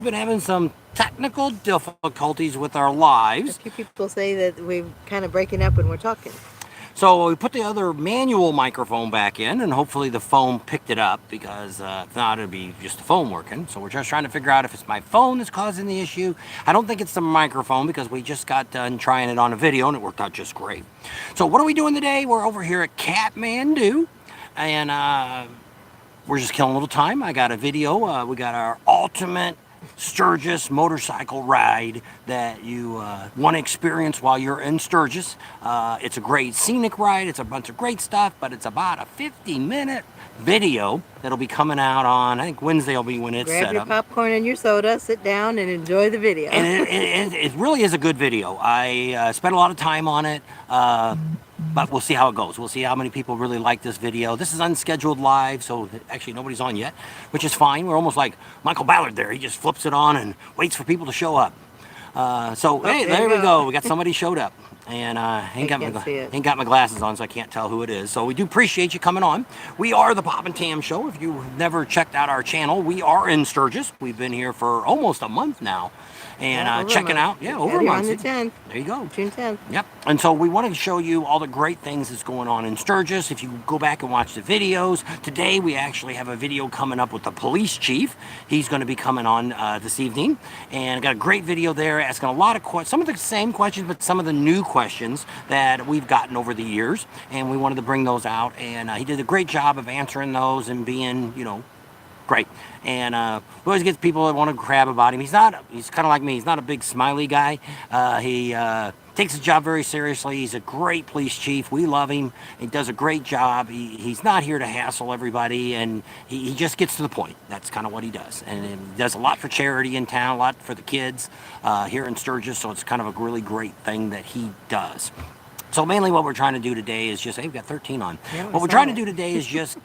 been having some technical difficulties with our A lives. few people say that we're kind of breaking up when we're talking. So we put the other manual microphone back in, and hopefully the phone picked it up because if not, it'd be just the phone working. So we're just trying to figure out if it's my phone that's causing the issue. I don't think it's the microphone because we just got done trying it on a video and it worked out just great. So what are we doing today? We're over here at Katmandu, and we're just killing a little time. I got a video. We got our ultimate Sturgis motorcycle ride that you want to experience while you're in Sturgis. It's a great scenic ride. It's a bunch of great stuff, but it's about a 50-minute video that'll be coming out on, I think Wednesday will be when it's Grab set your up. popcorn and your soda, sit down, and enjoy the video. And it really is a good video. I spent a lot of time on it. But we'll see how it goes. We'll see how many people really like this video. This is unscheduled live, so actually nobody's on yet, which is fine. We're almost like Michael Ballard there. He just flips it on and waits for people to show up. Hey, there we go. We got somebody showed up. And ain't got my glasses on, so I can't tell who it is. So we do appreciate you coming on. We are the Pop and Tam Show. If you've never checked out our channel, we are in Sturgis. We've been here for almost a month now. And checking out, over a month. On the 10th. There you go. June 10th. Yep. And so we want to show you all the great things that's going on in Sturgis. If you go back and watch the videos, today we actually have a video coming up with the police chief. He's going to be coming on this evening. And got a great video there asking a lot of questions, some of the same questions, but some of the new questions that we've gotten over the years. And we wanted to bring those out. And he did a great job of answering those and being, great. And we always get people that want to grab about him. He's kind of like me. He's not a big smiley guy. He takes his job very seriously. He's a great police chief. We love him. He does a great job. He's not here to hassle everybody, and he just gets to the point. That's kind of what he does. And he does a lot for charity in town, a lot for the kids here in Sturgis, so it's kind of a really great thing that he does. So mainly what we're trying to do today is just, hey, we've got 13 on. Yeah, what we're trying to do today is just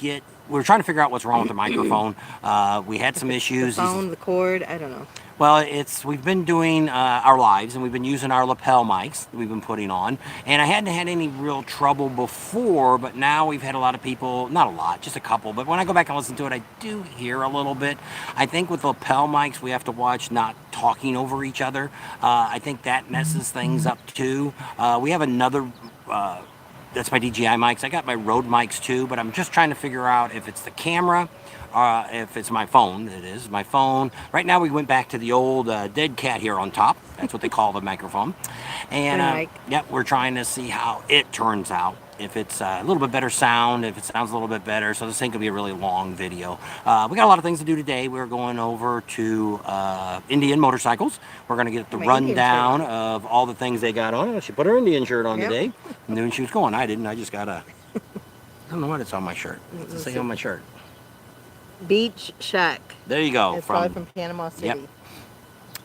we're trying to figure out what's wrong with the microphone. We had some issues. The phone, the cord, I don't know. Well, we've been doing our lives, and we've been using our lapel mics that we've been putting on. And I hadn't had any real trouble before, but now we've had a lot of people, not a lot, just a couple. But when I go back and listen to it, I do hear a little bit. I think with lapel mics, we have to watch not talking over each other. I think that messes things up too. We have another... that's my DJI mics. I got my Rode mics too, but I'm just trying to figure out if it's the camera, if it's my phone. It is my phone. Right now we went back to the old dead cat here on top. That's what they call the microphone. And we're trying to see how it turns out. If it's a little bit better sound, if it sounds a little bit better. So this thing could be a really long video. We got a lot of things to do today. We're going over to Indian Motorcycles. We're going to get the rundown of all the things they got on. She put her Indian shirt on today. Knew she was going. I didn't. I just got I don't know what it's on my shirt. What's it say on my shirt? Beach Shack. There you go. It's probably from Panama City. Yep.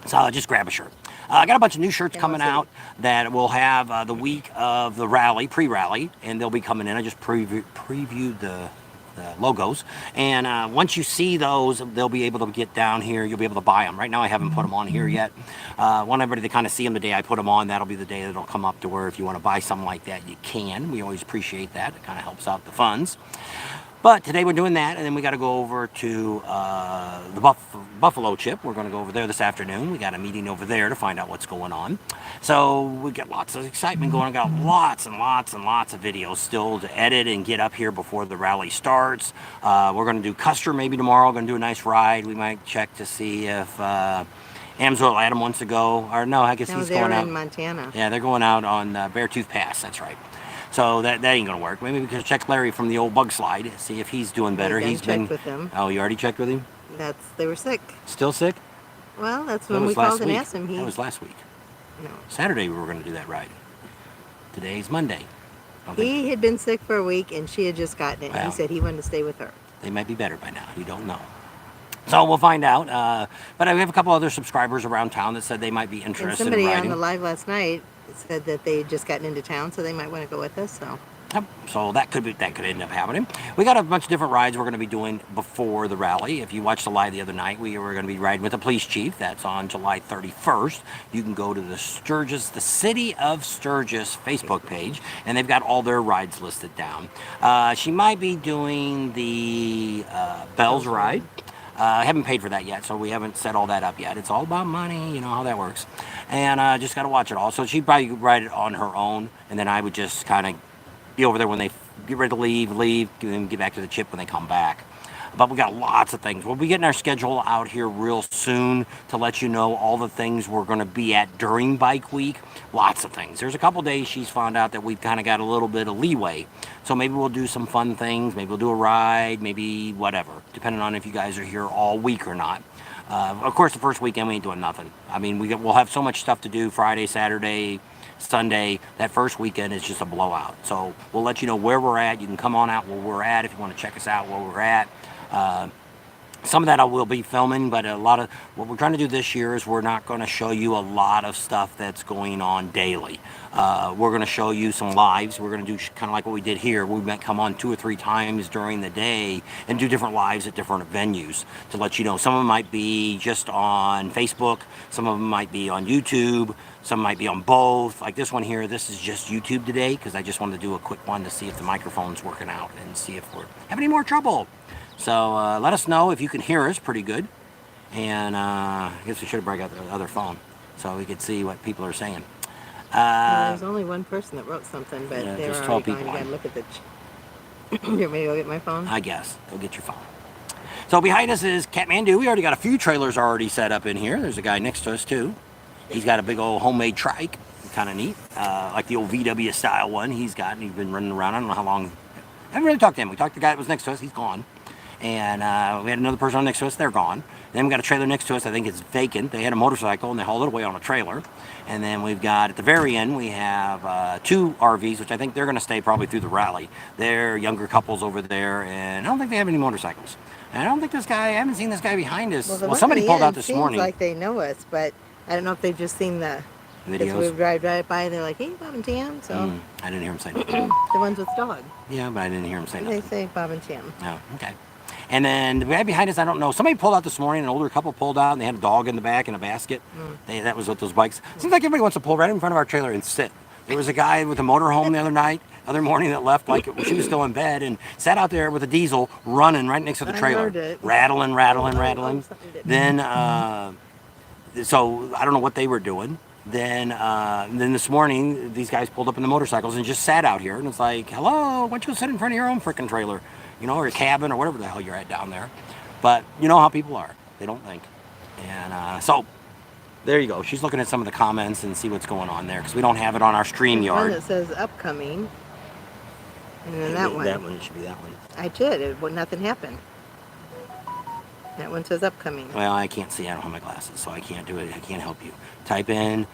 So just grab a shirt. I got a bunch of new shirts coming out that will have the week of the rally, pre-rally, and they'll be coming in. I just previewed the logos. And once you see those, they'll be able to get down here. You'll be able to buy them. Right now I haven't put them on here yet. Want everybody to kind of see them the day I put them on. That'll be the day that it'll come up to where if you want to buy something like that, you can. We always appreciate that. It kind of helps out the funds. But today we're doing that, and then we got to go over to the Buffalo Chip. We're going to go over there this afternoon. We got a meeting over there to find out what's going on. So we got lots of excitement going. We got lots and lots and lots of videos still to edit and get up here before the rally starts. We're going to do Custer maybe tomorrow. We're going to do a nice ride. We might check to see if Amsoil Adam wants to go. Or no, I guess he's going out. In Montana. Yeah, they're going out on Beartooth Pass. That's right. So that ain't gonna work. Maybe we could check Larry from the old bug slide, see if he's doing better. He's been with him. Oh, you already checked with him? They were sick. Still sick? Well, that's when we called and asked him. That was last week. No. Saturday we were gonna do that ride. Today's Monday. He had been sick for a week, and she had just gotten it. Well, he said he wanted to stay with her. They might be better by now. You don't know. So we'll find out. But we have a couple other subscribers around town that said they might be interested in riding. Somebody on the live last night said that they had just gotten into town, so they might want to go with us. So that could end up happening. We got a bunch of different rides we're going to be doing before the rally. If you watched the live the other night, we were going to be riding with the police chief. That's on July 31st. You can go to the City of Sturgis Facebook page, and they've got all their rides listed down. She might be doing the Bells ride. I haven't paid for that yet, so we haven't set all that up yet. It's all about money, you know how that works. And just got to watch it all. So she'd probably write it on her own, and then I would just kind of be over there when they get ready to leave, and then get back to the chip when they come back. But we got lots of things. We'll be getting our schedule out here real soon to let you know all the things we're going to be at during Bike Week. Lots of things. There's a couple days she's found out that we've kind of got a little bit of leeway. So maybe we'll do some fun things. Maybe we'll do a ride. Maybe whatever, depending on if you guys are here all week or not. Of course, the first weekend we ain't doing nothing. I mean, we'll have so much stuff to do Friday, Saturday, Sunday. That first weekend is just a blowout. So we'll let you know where we're at. You can come on out where we're at if you want to check us out where we're at. Some of that I will be filming, but a lot of what we're trying to do this year is we're not going to show you a lot of stuff that's going on daily. We're going to show you some lives. We're going to do kind of like what we did here. We might come on 2 or 3 times during the day and do different lives at different venues to let you know. Some of them might be just on Facebook. Some of them might be on YouTube. Some might be on both. Like this one here, this is just YouTube today because I just wanted to do a quick one to see if the microphone's working out and see if we're having any more trouble. So let us know if you can hear us pretty good. And I guess we should have brought out the other phone so we could see what people are saying. There's only one person that wrote something, but yeah, they're just 12 already gone. people You on. gotta look at the... You want me to go get my phone? I guess. Go get your phone. So behind us is Katmandu. We already got a few trailers already set up in here. There's a guy next to us too. He's got a big old homemade trike. Kind of neat. Like the old VW style one he's got. And he's been running around. I don't know how long. I haven't really talked to him. We talked to the guy that was next to us. He's gone. And we had another person next to us. They're gone. Then we got a trailer next to us. I think it's vacant. They had a motorcycle and they hauled it away on a trailer. And then we've got, at the very end, we have 2 RVs, which I think they're going to stay probably through the rally. They're younger couples over there, and I don't think they have any motorcycles. And I don't think this guy, I haven't seen this guy behind us. the Well one somebody in the pulled out end this seems morning. like they know us, but I don't know if they've just seen the... Because Videos. we drive right by, they're like, hey, Bob and Tam. So I didn't hear him say nothing. the ones with dog. Yeah, but I didn't hear him say They nothing. say Bob and Tam. Oh, okay. And then the guy behind us, I don't know. Somebody pulled out this morning, an older couple pulled out, and they had a dog in the back in a basket. That was with those bikes. Seems like everybody wants to pull right in front of our trailer and sit. There was a guy with a motorhome the other morning that left like she was still in bed and sat out there with a diesel running right next to the I trailer. heard it. Rattling. something did. Then, so I don't know what they were doing. Then this morning, these guys pulled up in the motorcycles and just sat out here. And it's like, hello, why don't you sit in front of your own freaking trailer? You know, or your cabin or whatever the hell you're at down there. But you know how people are. They don't think. And so, there you go. She's looking at some of the comments and see what's going on there. Because we don't have it on our There's one StreamYard. that says upcoming. And then that one. That one, it should be that one. I did. Nothing happened. That one says upcoming. Well, I can't see. I don't have my glasses, so I can't do it. I can't help you. Type in,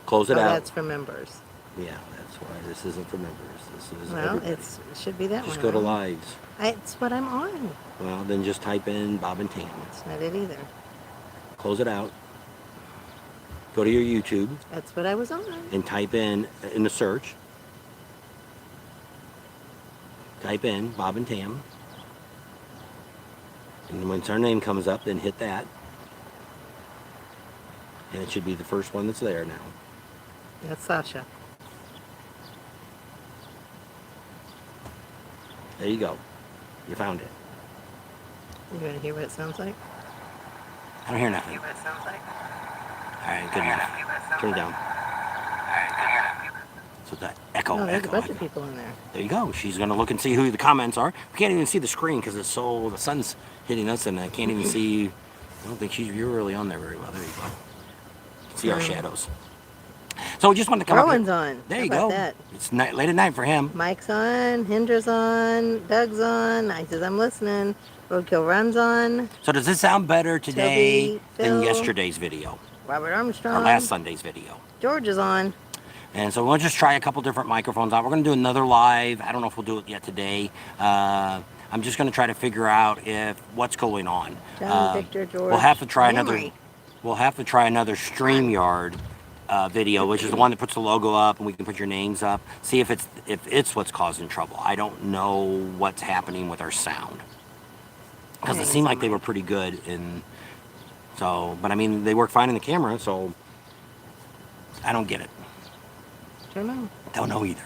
close it Oh, out. that's for members. Yeah, that's why this isn't for members. This is Well, everybody. it should be that Just one. go to right? lives. It's what I'm on. Well, then just type in Bob and Tam. It's not it either. Close it out. Go to your YouTube That's what I was on. and type in the search. Type in Bob and Tam. And when our name comes up, then hit that. And it should be the first one that's there now. That's Sasha. There you go. You found it. You want to hear what it sounds like? I don't hear nothing. What it sounds like? All right, good enough. Turn it down. So that echo, No, there's a echo, bunch echo. of people in there. There you go. She's gonna look and see who the comments are. We can't even see the screen because the sun's hitting us, and I can't even see. I don't think you're really on there very well. There you go. See our shadows. So we just wanted to come Rowan's up. on. There How you about go. that? It's late at night for him. Mike's on. Hinder's on. Doug's on. I says I'm listening. Roadkill Run's on. So does this sound better today Toby, than Phil. yesterday's video Robert or Armstrong. last Sunday's video? George is on. And so we'll just try a couple different microphones out. We're going to do another live. I don't know if we'll do it yet today. I'm just going to try to figure out what's going on. John, Victor, George. We'll have to try Henry. another StreamYard video, which is the one that puts the logo up and we can put your names up. See if it's what's causing trouble. I don't know what's happening with our sound because it seemed like they were pretty good. But I mean, they work fine in the camera, so I don't get it. Don't know. Don't know either.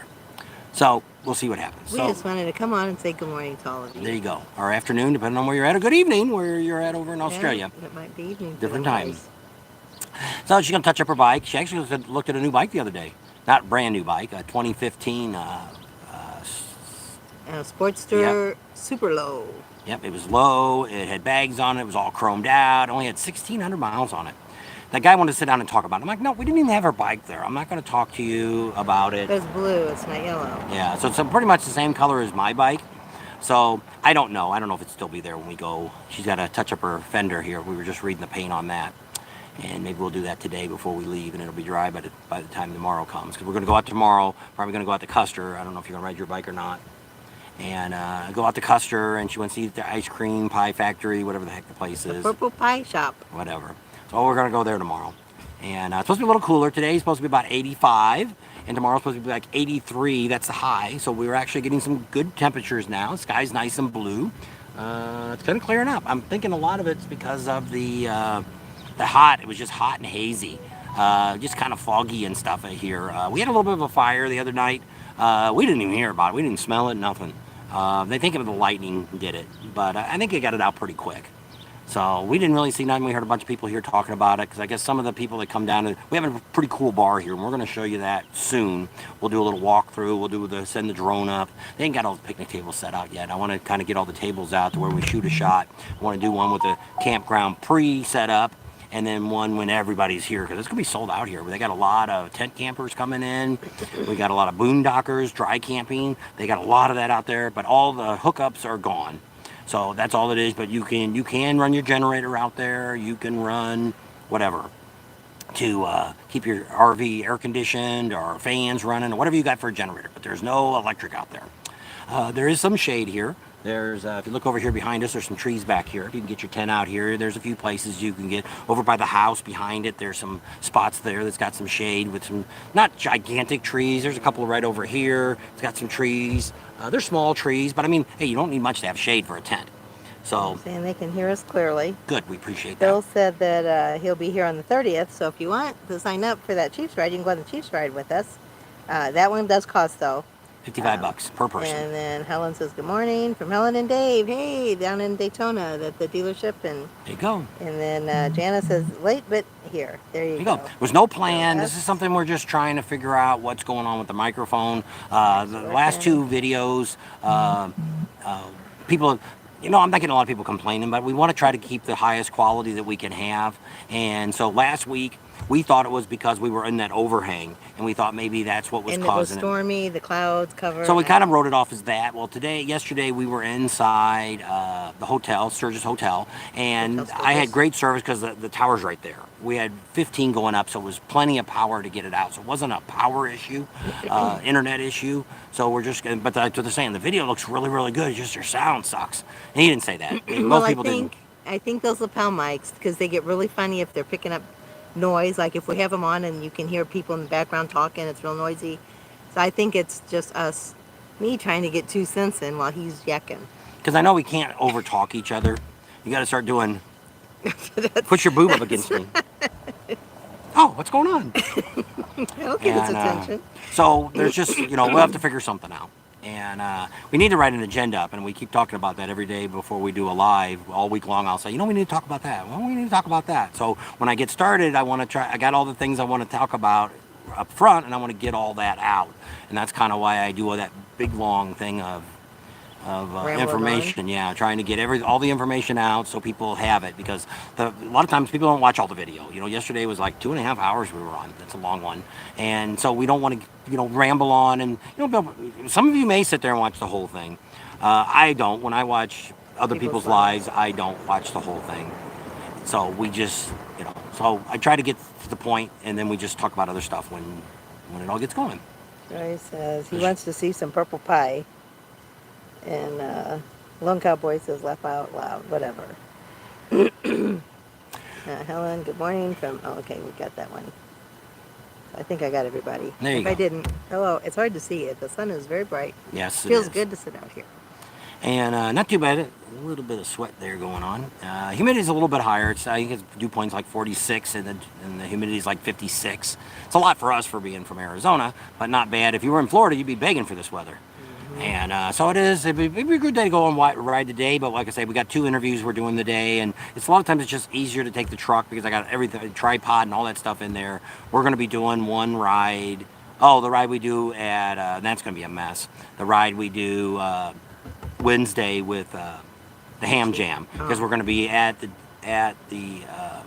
So we'll see what happens. We just wanted to come on and say good morning to all of you. There you go. Or afternoon, depending on where you're at, or good evening where you're at over in Australia. Yeah, it might be evening. Different time. So she's going to touch up her bike. She actually looked at a new bike the other day. Not brand new bike, a 2015 Sportster Super Low. Yep, it was low. It had bags on it. It was all chromed out. It only had 1,600 miles on it. That guy wanted to sit down and talk about it. I'm like, no, we didn't even have our bike there. I'm not going to talk to you about it. It's blue. It's not yellow. Yeah, so it's pretty much the same color as my bike. So I don't know. I don't know if it'll still be there when we go. She's got to touch up her fender here. We were just reading the paint on that. And maybe we'll do that today before we leave, and it'll be dry by the time tomorrow comes. Because we're going to go out tomorrow. Probably going to go out to Custer. I don't know if you're going to ride your bike or not. And go out to Custer, and she wants to eat the ice cream pie factory, whatever the heck the place is. Purple Pie Shop. Whatever. So we're going to go there tomorrow. And it's supposed to be a little cooler. Today's supposed to be about 85, and tomorrow's supposed to be like 83. That's the high. So we're actually getting some good temperatures now. The sky's nice and blue. It's kind of clearing up. I'm thinking a lot of it's because of the hot. It was just hot and hazy. Just kind of foggy and stuff here. We had a little bit of a fire the other night. We didn't even hear about it. We didn't smell it, nothing. They think of the lightning did it, but I think they got it out pretty quick. So we didn't really see nothing. We heard a bunch of people here talking about it because I guess some of the people that come down, we have a pretty cool bar here, and we're going to show you that soon. We'll do a little walkthrough. We'll send the drone up. They ain't got all the picnic tables set out yet. I want to kind of get all the tables out to where we shoot a shot. I want to do one with the campground pre-set up, and then one when everybody's here, because it's going to be sold out here. They got a lot of tent campers coming in. We got a lot of boondockers, dry camping. They got a lot of that out there, but all the hookups are gone. So that's all it is, but you can run your generator out there. You can run whatever to keep your RV air conditioned or fans running or whatever you got for a generator, but there's no electric out there. There is some shade here. There's, if you look over here behind us, there's some trees back here. If you can get your tent out here, there's a few places you can get. Over by the house behind it, there's some spots there that's got some shade with some, not gigantic trees. There's a couple right over here. It's got some trees. They're small trees, but I mean, hey, you don't need much to have shade for a tent. So, and they can hear us clearly. Good, we appreciate that. Bill said that he'll be here on the 30th, so if you want to sign up for that Chiefs ride, you can go on the Chiefs ride with us. That one does cost, though. $55 per person. And then Helen says, good morning from Helen and Dave. Hey, down in Daytona at the dealership. And there you go. And then Jana says, late, but here. There you go. There's no plan. This is something we're just trying to figure out what's going on with the microphone. The last two videos, people... You know, I'm not getting a lot of people complaining, but we want to try to keep the highest quality that we can have. And so last week, we thought it was because we were in that overhang, and we thought maybe that's what was causing it. And it was stormy, the clouds covered. So we kind of wrote it off as that. Well, yesterday, we were inside the hotel, Sturgis Hotel, and I had great service because the tower's right there. We had 15 going up, so it was plenty of power to get it out. So it wasn't a power issue, internet issue. So we're just, but that's what they're saying. The video looks really, really good. It's just your sound sucks. And he didn't say that. Most people didn't. I think those lapel mics, because they get really funny if they're picking up noise. Like if we have them on and you can hear people in the background talking, it's real noisy. So I think it's just me trying to get 2 cents in while he's yakking. Because I know we can't over talk each other. You got to start doing, push your boob up against me. Oh, what's going on? I'll give his attention. So there's just, we'll have to figure something out. And we need to write an agenda up, and we keep talking about that every day before we do a live. All week long, I'll say, we need to talk about that. Well, we need to talk about that. So when I get started, I got all the things I want to talk about up front, and I want to get all that out. And that's kind of why I do all that big, long thing of information. Yeah, trying to get all the information out so people have it, because a lot of times people don't watch all the video. Yesterday was like 2.5 hours we were on. That's a long one. And so we don't want to, ramble on. And, some of you may sit there and watch the whole thing. I don't. When I watch other people's lives, I don't watch the whole thing. So we just, so I try to get to the point, and then we just talk about other stuff when it all gets going. Troy says he wants to see some purple pie. And Lone Cowboy says, laugh out loud, whatever. Helen, good morning from, okay, we got that one. I think I got everybody. There you go. If I didn't, hello, it's hard to see it. The sun is very bright. Yes, it feels is. good to sit out here. And not too bad. A little bit of sweat there going on. Humidity's a little bit higher. I think its dew point's like 46, and the humidity's like 56. It's a lot for us for being from Arizona, but not bad. If you were in Florida, you'd be begging for this weather. And so it'd be a good day to go and ride the day. But like I say, we got 2 interviews we're doing the day, and it's a lot of times it's just easier to take the truck because I got everything, tripod and all that stuff in there. We're going to be doing one ride. Oh, the ride we do at that's going to be a mess. The ride we do Wednesday with the Ham Jam because we're going to be at the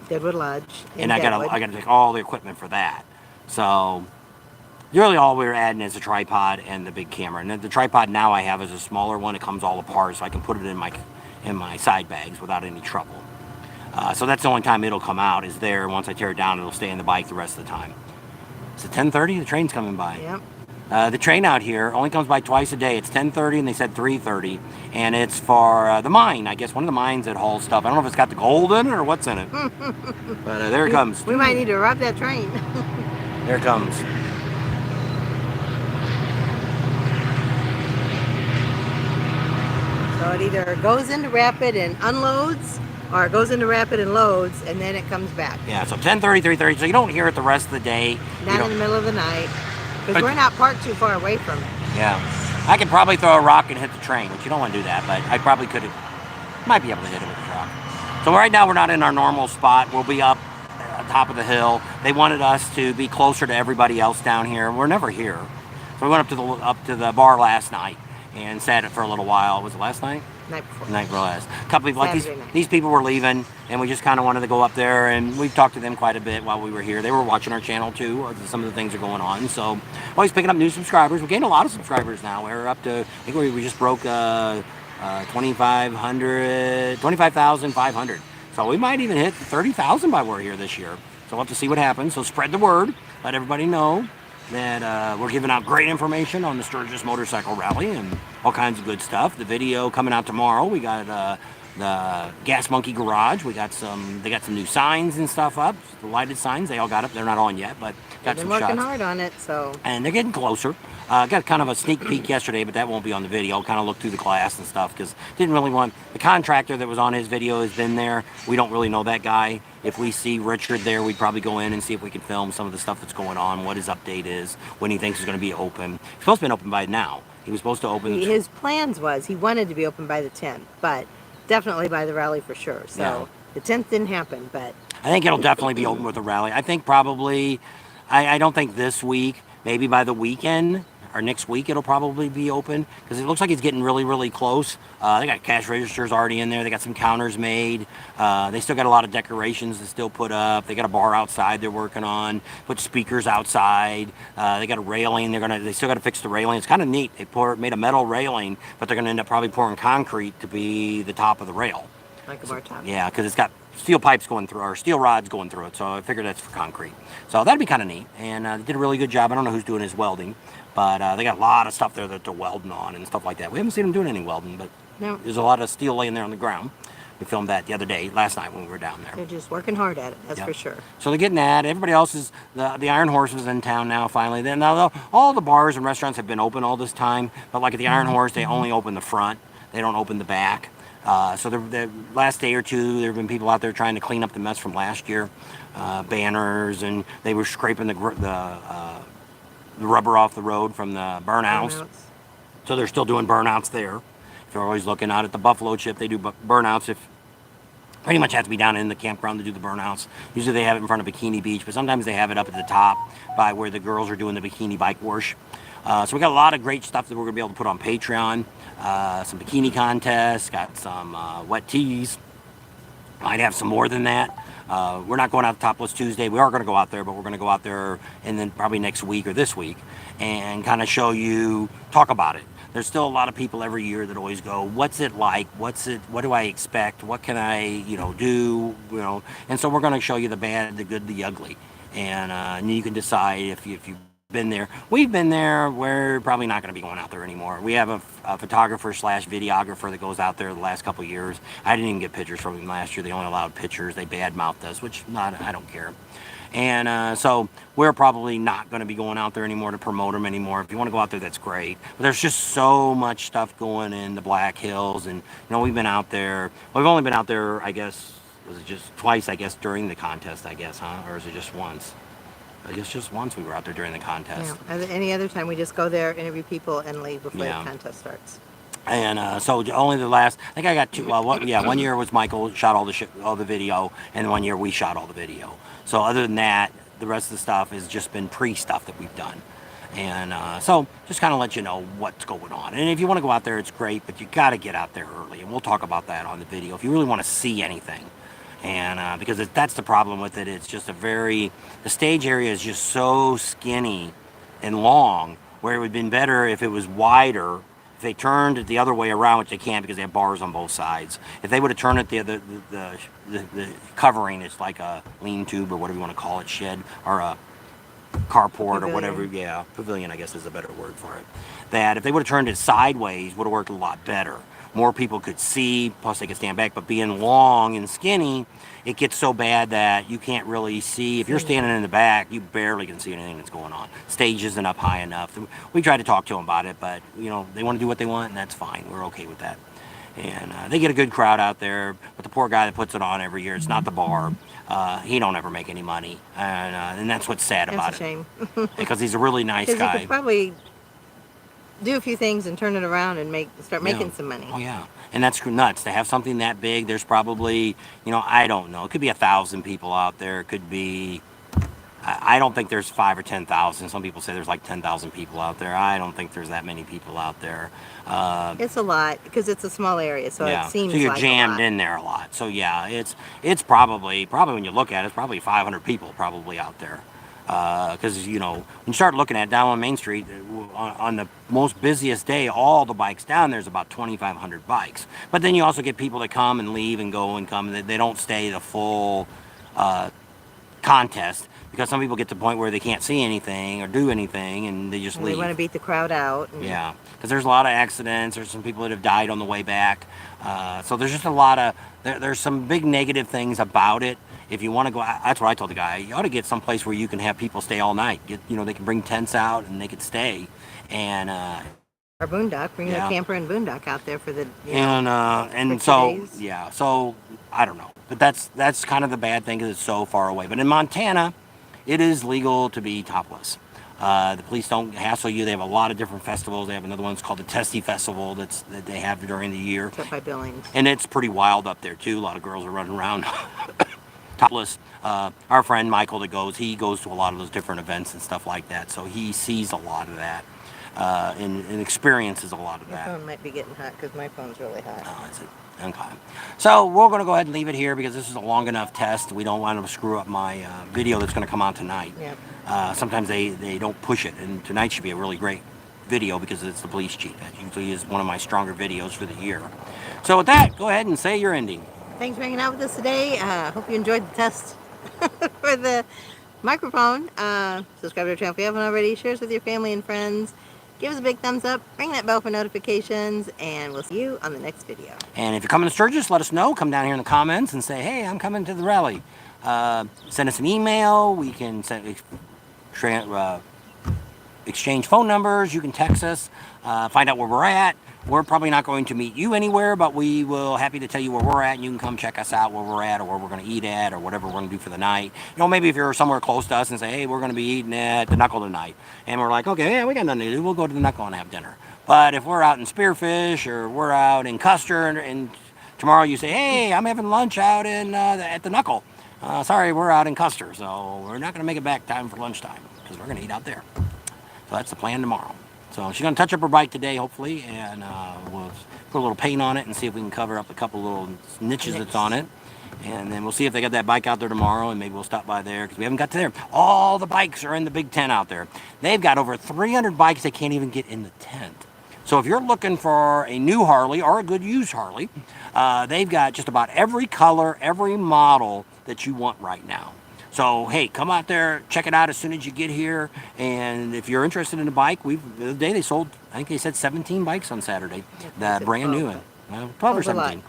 Deadwood Lodge. and I gotta take all the equipment for that. So really all we're adding is a tripod and the big camera. And the tripod now I have is a smaller one. It comes all apart, so I can put it in my side bags without any trouble. So that's the only time it'll come out is there. Once I tear it down, it'll stay in the bike the rest of the time. It's at 10:30. The train's coming by. Yep. The train out here only comes by twice a day. It's 10:30 and they said 3:30, and it's for the mine. I guess one of the mines that hauls stuff. I don't know if it's got the gold in it or what's in it. But there it comes. We might need to rob that train. There it comes. So it either goes into rapid and unloads, or it goes into rapid and loads, and then it comes back. Yeah, so 10:30, 3:30. So you don't hear it the rest of the day. Not in the middle of the night, because we're not parked too far away from it. Yeah, I could probably throw a rock and hit the train, which you don't want to do that, but I probably could have, might be able to hit it with a rock. So right now we're not in our normal spot. We'll be up on top of the hill. They wanted us to be closer to everybody else down here. We're never here. So we went up to the bar last night and sat it for a little while. Was it last night? Night before. Night before last. A couple people, like Saturday night. these people were leaving, and we just kind of wanted to go up there, and we've talked to them quite a bit while we were here. They were watching our channel too. Some of the things are going on. So always picking up new subscribers. We're getting a lot of subscribers now. We're up to, I think we just broke 25,500. So we might even hit 30,000 by we're here this year. So we'll have to see what happens. So spread the word. Let everybody know that we're giving out great information on the Sturgis Motorcycle Rally and all kinds of good stuff. The video coming out tomorrow. We got the Gas Monkey Garage. They got some new signs and stuff up. The lighted signs, they all got up. They're not on yet, but got some They've been working shots. hard on it, so. And they're getting closer. Got kind of a sneak peek yesterday, but that won't be on the video. Kind of look through the glass and stuff because didn't really want the contractor that was on his video has been there. We don't really know that guy. If we see Richard there, we'd probably go in and see if we can film some of the stuff that's going on, what his update is, when he thinks it's going to be open. It's supposed to be open by now. He was supposed to open. His plans was he wanted to be open by the 10th, but definitely by the rally for sure. So Yeah. the 10th didn't happen, but I think it'll definitely be open with the rally. I think probably, I don't think this week, maybe by the weekend or next week it'll probably be open because it looks like it's getting really, really close. They got cash registers already in there. They got some counters made. They still got a lot of decorations to still put up. They got a bar outside they're working on. Put speakers outside. They got a railing. They still got to fix the railing. It's kind of neat. They made a metal railing, but they're going to end up probably pouring concrete to be the top of the rail. like a bar top. Yeah, because it's got steel pipes going through, or steel rods going through it, so I figured that's for concrete. So that'd be kind of neat, and they did a really good job. I don't know who's doing his welding, but they got a lot of stuff there that they're welding on and stuff like that. We haven't seen them doing any welding, but No. there's a lot of steel laying there on the ground. We filmed that the other day, last night when we were down there. They're just working hard at it, that's Yep. for sure. So they're getting that. Everybody else is, the Iron Horse was in town now finally. Then now all the bars and restaurants have been open all this time, but like at the Iron Horse, they only open the front. They don't open the back. So the last day or two, there have been people out there trying to clean up the mess from last year. Banners, and they were scraping the rubber off the road from the burnouts. So they're still doing burnouts there. If you're always looking out at the Buffalo Chip, they do burnouts. If pretty much have to be down in the campground to do the burnouts. Usually they have it in front of Bikini Beach, but sometimes they have it up at the top by where the girls are doing the bikini bike wash. So we got a lot of great stuff that we're gonna be able to put on Patreon. Some bikini contests, got some wet tees. Might have some more than that. We're not going out Topless Tuesday. We are going to go out there, but we're going to go out there and then probably next week or this week and kind of show you, talk about it. There's still a lot of people every year that always go, what's it like? What do I expect? What can I, do? And so we're going to show you the bad, the good, the ugly. And you can decide if you've been there. We've been there. We're probably not going to be going out there anymore. We have a photographer / videographer that goes out there the last couple of years. I didn't even get pictures from him last year. They only allowed pictures. They badmouthed us, which I don't care. And so we're probably not going to be going out there anymore to promote them anymore. If you want to go out there, that's great. But there's just so much stuff going in the Black Hills, and we've been out there. Well, we've only been out there, I guess, was it just twice? I guess during the contest, I guess, huh? Or is it just once? I guess just once we were out there during the contest. Yeah. Any other time, we just go there, interview people, and leave before Yeah. the contest starts. And so only the last, I think I got two. Well, one year was Michael shot all the video, and 1 year we shot all the video. So other than that, the rest of the stuff has just been pre-stuff that we've done. And so just kind of let you know what's going on. And if you want to go out there, it's great, but you got to get out there early. And we'll talk about that on the video if you really want to see anything. And because that's the problem with it. It's just the stage area is just so skinny and long, where it would have been better if it was wider. If they turned it the other way around, which they can't because they have bars on both sides. If they would have turned it the covering, it's like a lean tube or whatever you want to call it, shed or a carport or whatever. Yeah, pavilion, I guess is a better word for it. That if they would have turned it sideways, would have worked a lot better. More people could see, plus they could stand back. But being long and skinny, it gets so bad that you can't really see. If you're standing in the back, you barely can see anything that's going on. Stage isn't up high enough. We tried to talk to them about it, but they want to do what they want, and that's fine. We're okay with that. And they get a good crowd out there. But the poor guy that puts it on every year, it's not the bar. He don't ever make any money, and that's what's sad about it. That's a shame. Because he's a really nice Because guy. he could probably do a few things and turn it around and start making some money. Oh yeah, and that's nuts to have something that big. There's probably, I don't know. It could be 1,000 people out there. It could be. I don't think there's 5,000 or 10,000. Some people say there's like 10,000 people out there. I don't think there's that many people out there. It's a lot because it's a small area, so yeah. it seems so you're like jammed in there a lot. So yeah, it's probably when you look at it, it's probably 500 people probably out there. Because when you start looking at down on Main Street, on the most busiest day, all the bikes down there's about 2,500 bikes. But then you also get people that come and leave and go and come. They don't stay the full contest because some people get to the point where they can't see anything or do anything and they just leave. They want to beat the crowd out. Yeah, because there's a lot of accidents. There's some people that have died on the way back. So there's just a lot of there's some big negative things about it. If you want to go, that's what I told the guy. You ought to get someplace where you can have people stay all night. They can bring tents out and they could stay. And our boondock, bring a camper and boondock out there for the and so days. Yeah. So I don't know, but that's kind of the bad thing because it's so far away. But in Montana, it is legal to be topless. The police don't hassle you. They have a lot of different festivals. They have another one that's called the Testy Festival that they have during the year. It's up by Billings. And it's pretty wild up there too. A lot of girls are running around. Topless. Our friend Michael he goes to a lot of those different events and stuff like that, so he sees a lot of that and experiences a lot of that. My phone might be getting hot because my phone's really hot. Oh, is it? Okay. So we're going to go ahead and leave it here because this is a long enough test. We don't want to screw up my video that's going to come out tonight. Yep. Sometimes they don't push it, and tonight should be a really great video because it's the police chief. That usually is one of my stronger videos for the year. So with that, go ahead and say your ending. Thanks for hanging out with us today. Hope you enjoyed the test for the microphone. Subscribe to our channel if you haven't already. Share us with your family and friends. Give us a big thumbs up. Ring that bell for notifications. And we'll see you on the next video. And if you're coming to Sturgis, let us know. Come down here in the comments and say, hey, I'm coming to the rally. Send us an email. We can exchange phone numbers. You can text us. Find out where we're at. We're probably not going to meet you anywhere, but we will happy to tell you where we're at, and you can come check us out where we're at or where we're going to eat at or whatever we're going to do for the night. Maybe if you're somewhere close to us and say, hey, we're going to be eating at the Knuckle tonight. And we're like, okay, yeah, we got nothing to do. We'll go to the Knuckle and have dinner. But if we're out in Spearfish or we're out in Custer and tomorrow you say, hey, I'm having lunch out at the Knuckle. Sorry, we're out in Custer, so we're not going to make it back time for lunchtime because we're going to eat out there. So that's the plan tomorrow. So she's going to touch up her bike today, hopefully, and we'll put a little paint on it and see if we can cover up a couple little niches that's on it. And then we'll see if they got that bike out there tomorrow, and maybe we'll stop by there because we haven't got to there. All the bikes are in the big tent out there. They've got over 300 bikes they can't even get in the tent. So if you're looking for a new Harley or a good used Harley, they've got just about every color, every model that you want right now. So, hey, come out there, check it out as soon as you get here. And if you're interested in a bike, the other day they sold, I think they said 17 bikes on Saturday. The brand new one. 12 or 17.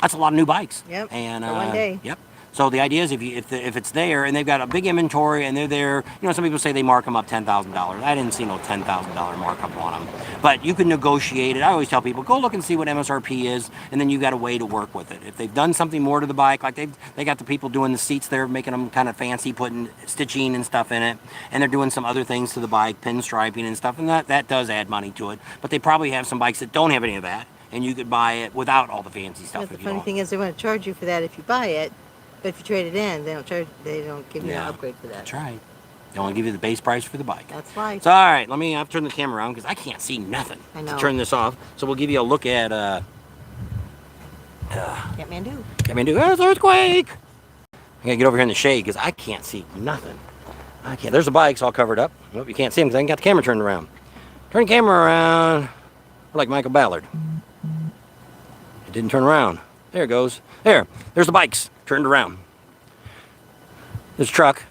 That's a lot of new bikes. Yep, and, for one day. Yep. So the idea is if it's there and they've got a big inventory and they're there, some people say they mark them up $10,000. I didn't see no $10,000 markup on them, but you can negotiate it. I always tell people, go look and see what MSRP is, and then you got a way to work with it. If they've done something more to the bike, like they got the people doing the seats there, making them kind of fancy, putting stitching and stuff in it, and they're doing some other things to the bike, pinstriping and stuff, and that does add money to it. But they probably have some bikes that don't have any of that, and you could buy it without all the fancy stuff. But the funny thing is, they want to charge you for that if you buy it, but if you trade it in, they don't give you an upgrade for that. That's right. They only give you the base price for the bike. That's right. So, all right, I've turned the camera around because I can't see nothing. I know. To turn this off. So we'll give you a look at Katmandu. Katmandu. There's earthquake. I gotta get over here in the shade because I can't see nothing. I can't. There's the bikes all covered up. Nope, you can't see them because I ain't got the camera turned around. Turn the camera around. We're like Michael Ballard. It didn't turn around. There it goes. There's the bikes turned around. There's a truck.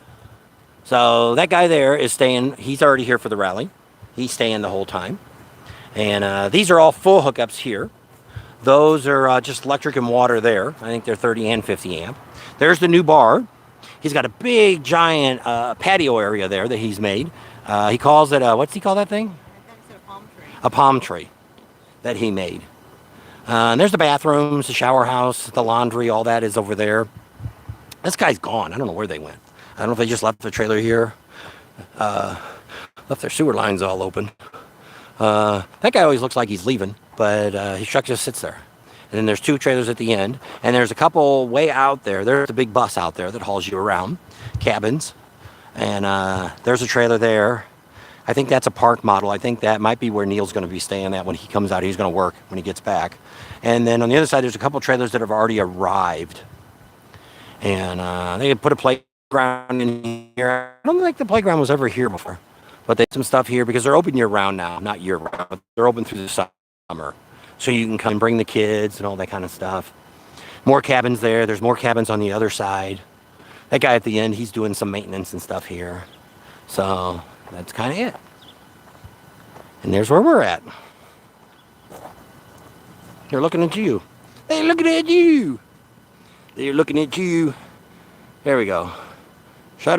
So that guy there is staying. He's already here for the rally. He's staying the whole time. And these are all full hookups here. Those are just electric and water there. I think they're 30 and 50 amp. There's the new bar. He's got a big, giant patio area there that he's made. He calls it, what's he call that thing? I thought he said a palm tree. A palm tree that he made. And there's the bathrooms, the shower house, the laundry, all that is over there. This guy's gone. I don't know where they went. I don't know if they just left the trailer here. Left their sewer lines all open. That guy always looks like he's leaving, but his truck just sits there. And then there's two trailers at the end. And there's a couple way out there. There's a big bus out there that hauls you around. Cabins. And there's a trailer there. I think that's a park model. I think that might be where Neil's going to be staying at when he comes out. He's going to work when he gets back. And then on the other side, there's a couple trailers that have already arrived. And they put a playground in here. I don't think the playground was ever here before. But they have some stuff here because they're open year-round now. Not year-round. They're open through the summer. So you can come and bring the kids and all that kind of stuff. More cabins there. There's more cabins on the other side. That guy at the end, he's doing some maintenance and stuff here. So that's kind of it. And there's where we're at. They're looking at you. They're looking at you. They're looking at you. There we go. Shutter